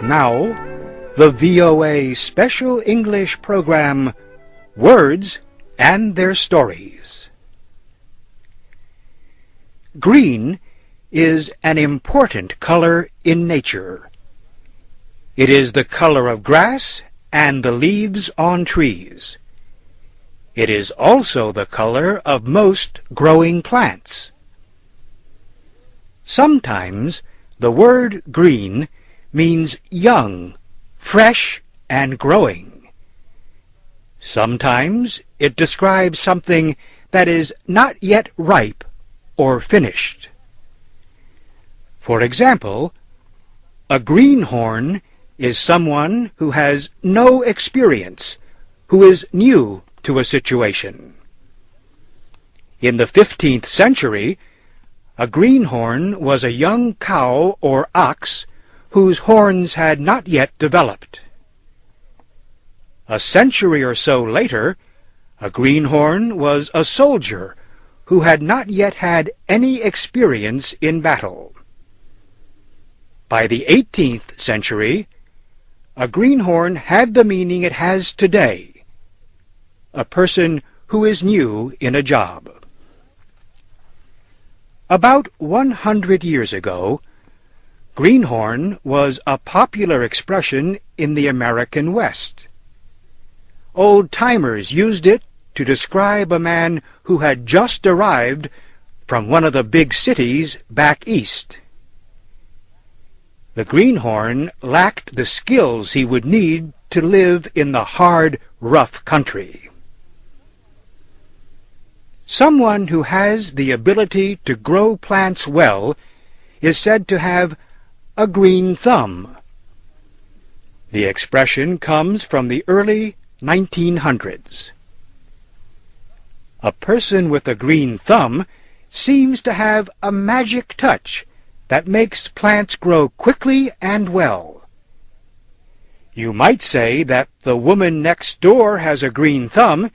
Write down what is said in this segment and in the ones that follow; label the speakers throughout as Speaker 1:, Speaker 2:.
Speaker 1: Now, the VOA Special English program, Words and Their Stories. Green is an important color in nature. It is the color of grass and the leaves on trees. It is also the color of most growing plants. Sometimes the word green means young, fresh, and growing. Sometimes it describes something that is not yet ripe or finished. For example, a greenhorn is someone who has no experience, who is new to a situation. In the 15th century, a greenhorn was a young cow or ox whose horns had not yet developed. A century or so later, a greenhorn was a soldier who had not yet had any experience in battle. By the 18th century, a greenhorn had the meaning it has today, a person who is new in a job. About 100 years ago, greenhorn was a popular expression in the American West. Old-timers used it to describe a man who had just arrived from one of the big cities back east. The greenhorn lacked the skills he would need to live in the hard, rough country. Someone who has the ability to grow plants well is said to have a green thumb. The expression comes from the early 1900s. A person with a green thumb seems to have a magic touch that makes plants grow quickly and well. You might say that the woman next door has a green thumb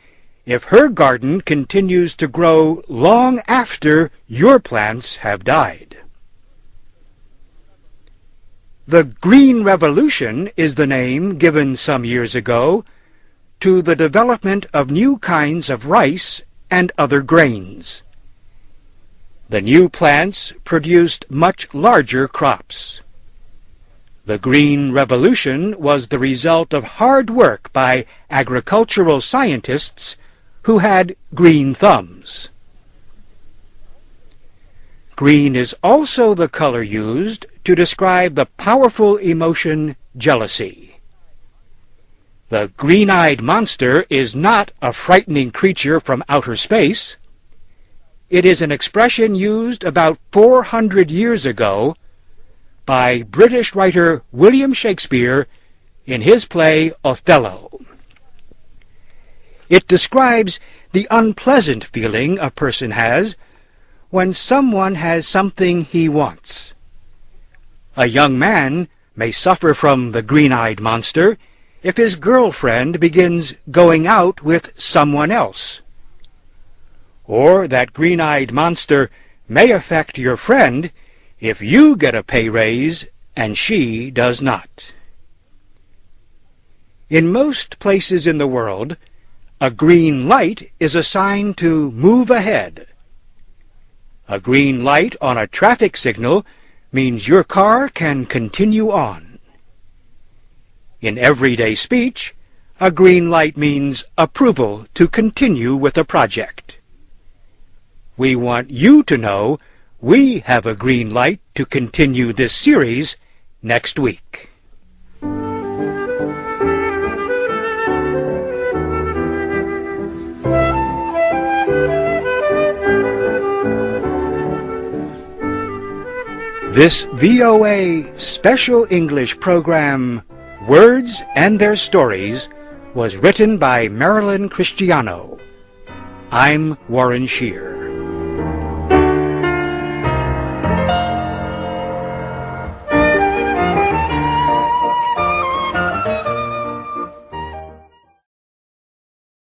Speaker 1: if her garden continues to grow long after your plants have died. The Green Revolution is the name given some years ago to the development of new kinds of rice and other grains. The new plants produced much larger crops. The Green Revolution was the result of hard work by agricultural scientists who had green thumbs. Green is also the color used to describe the powerful emotion jealousy. The green-eyed monster is not a frightening creature from outer space. It is an expression used about 400 years ago by British writer William Shakespeare in his play Othello. It describes the unpleasant feeling a person has when someone has something he wants. A young man may suffer from the green-eyed monster if his girlfriend begins going out with someone else. Or that green-eyed monster may affect your friend if you get a pay raise and she does not. In most places in the world, a green light is a sign to move ahead. A green light on a traffic signal means your car can continue on. In everyday speech, a green light means approval to continue with a project. We want you to know we have a green light to continue this series next week. This VOA Special English program, Words and Their Stories, was written by Marilyn Cristiano. I'm Warren Shear.